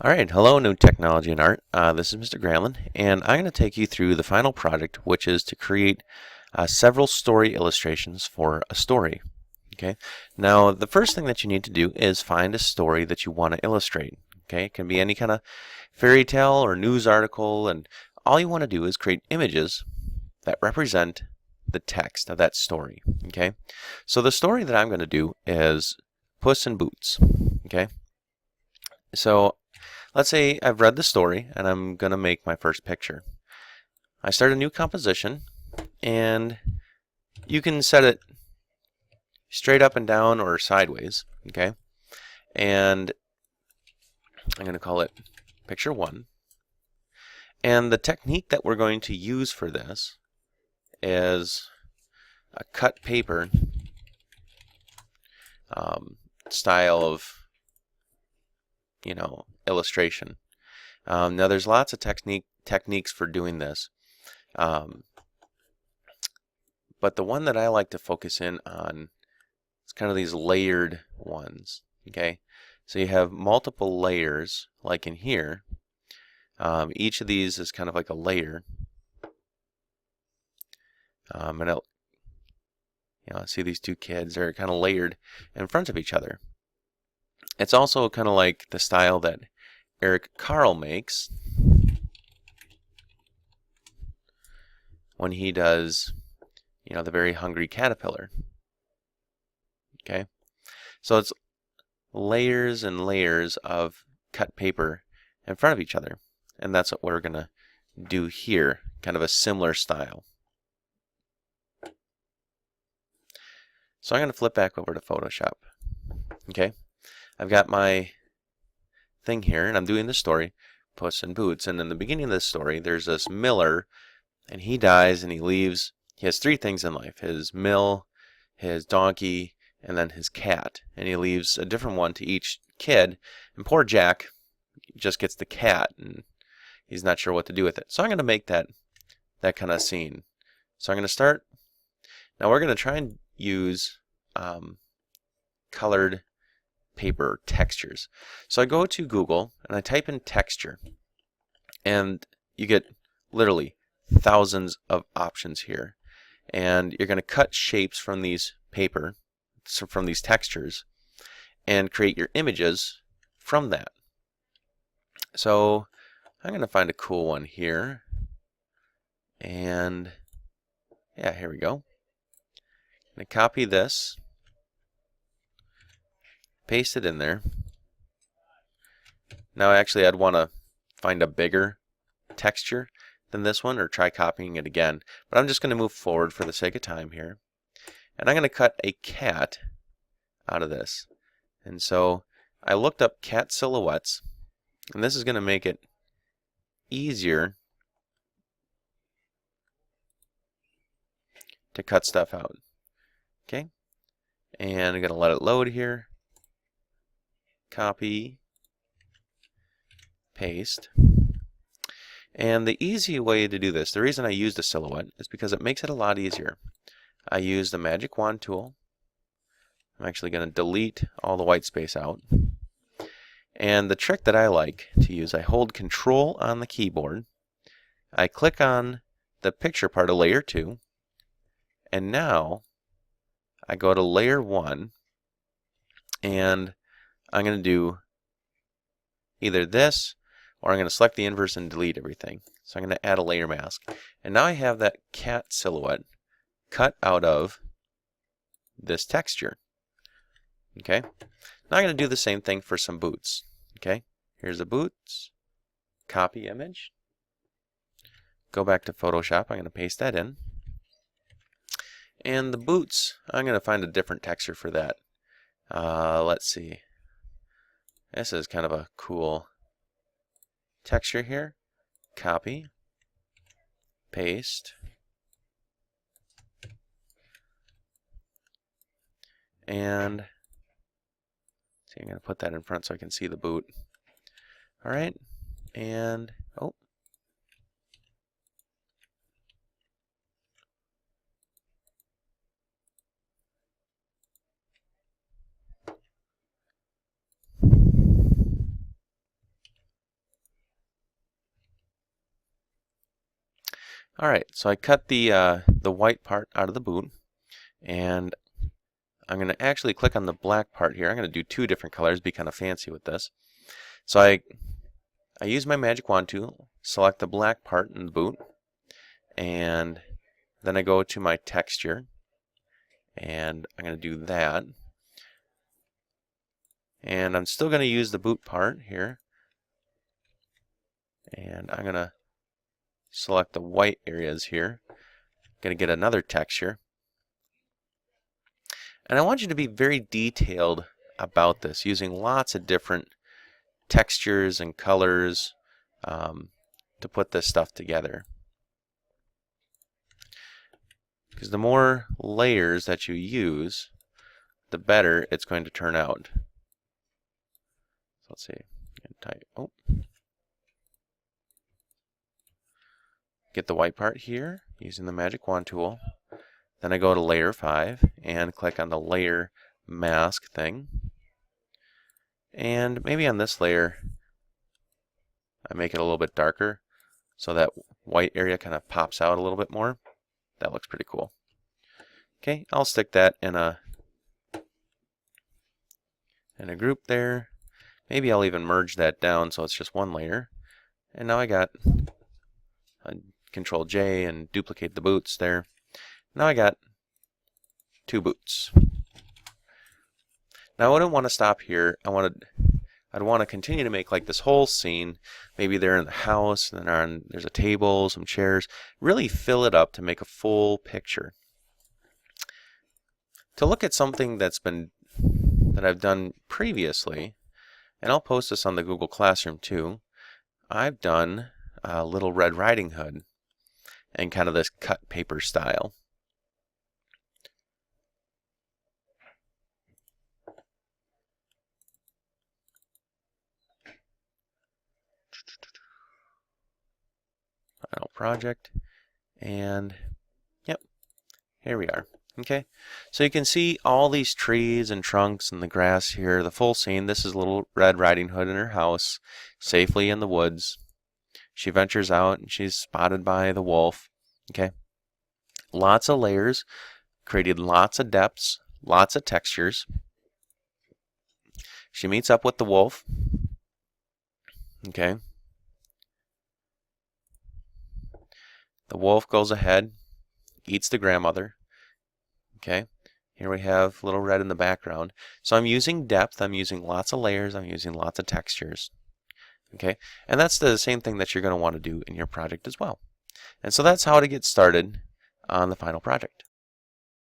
All right, hello, New Technology and Art. This is Mr. Granlund, and I'm going to take you through the final project, which is to create several story illustrations for a story. Okay. Now, the first thing that you need to do is find a story that you want to illustrate. Okay. It can be any kind of fairy tale or news article, and all you want to do is create images that represent the text of that story. Okay. So the story that I'm going to do is Puss in Boots. Okay. So let's say I've read the story and I'm going to make my first picture. I start a new composition, and you can set it straight up and down or sideways, okay? And I'm going to call it picture 1. And the technique that we're going to use for this is a cut paper style of, illustration. Now there's lots of techniques for doing this. But the one that I like to focus in on is kind of these layered ones, okay? So you have multiple layers, like in here. Each of these is kind of like a layer. And see these two kids are kind of layered in front of each other. It's also kind of like the style that Eric Carle makes when he does, the very hungry caterpillar. Okay, so it's layers and layers of cut paper in front of each other, and that's what we're going to do here, kind of a similar style. So I'm going to flip back over to Photoshop. Okay, I've got my thing here, and I'm doing the story, Puss in Boots, and in the beginning of this story, there's this miller, and he dies, and he has 3 things in life: his mill, his donkey, and then his cat, and he leaves a different one to each kid, and poor Jack just gets the cat, and he's not sure what to do with it. So I'm going to make that kind of scene. So I'm going to start. Now we're going to try and use colored paper textures. So I go to Google and I type in texture, and you get literally thousands of options here. And you're going to cut shapes from these from these textures, and create your images from that. So I'm going to find a cool one here. And yeah, here we go. I'm going to copy this, paste it in there. Now actually I'd want to find a bigger texture than this one, or try copying it again. But I'm just going to move forward for the sake of time here. And I'm going to cut a cat out of this. And so I looked up cat silhouettes, and this is going to make it easier to cut stuff out. Okay? And I'm going to let it load here. Copy, paste. And the easy way to do this, the reason I used a silhouette, is because it makes it a lot easier. I use the magic wand tool. I'm actually going to delete all the white space out. And the trick that I like to use, I hold Control on the keyboard. I click on the picture part of layer 2. And now I go to layer 1. And I'm going to do either this, or I'm going to select the inverse and delete everything. So I'm going to add a layer mask. And now I have that cat silhouette cut out of this texture. Okay. Now I'm going to do the same thing for some boots. Okay. Here's the boots. Copy image. Go back to Photoshop. I'm going to paste that in. And the boots, I'm going to find a different texture for that. Let's see. This is kind of a cool texture here. Copy. Paste. And see, I'm going to put that in front so I can see the boot. All right. And, oh. Alright, so I cut the white part out of the boot, and I'm going to actually click on the black part here. I'm going to do two different colors, be kind of fancy with this. So I use my magic wand tool, select the black part in the boot, and then I go to my texture, and I'm going to do that. And I'm still going to use the boot part here, and I'm going to select the white areas here. I'm going to get another texture. And I want you to be very detailed about this, using lots of different textures and colors to put this stuff together. Because the more layers that you use, the better it's going to turn out. So let's see. Oh. Get the white part here using the magic wand tool. Then I go to layer 5 and click on the layer mask thing. And maybe on this layer, I make it a little bit darker so that white area kind of pops out a little bit more. That looks pretty cool. Okay, I'll stick that in a group there. Maybe I'll even merge that down so it's just one layer. And now I got Control J and duplicate the boots there. Now I got two boots. Now I wouldn't want to stop here. I'd want to continue to make like this whole scene. Maybe they're in the house, and then there's a table, some chairs. Really fill it up to make a full picture. To look at something that I've done previously, and I'll post this on the Google Classroom too. I've done Little Red Riding Hood and kind of this cut paper style. Final project, and yep, here we are. Okay, so you can see all these trees and trunks and the grass here, the full scene. This is Little Red Riding Hood in her house, safely in the woods. She ventures out and she's spotted by the wolf. Okay, lots of layers, created lots of depths, lots of textures. She meets up with the wolf. Okay. The wolf goes ahead, eats the grandmother. Okay, here we have Little Red in the background. So I'm using depth, I'm using lots of layers, I'm using lots of textures. Okay, and that's the same thing that you're going to want to do in your project as well. And so that's how to get started on the final project.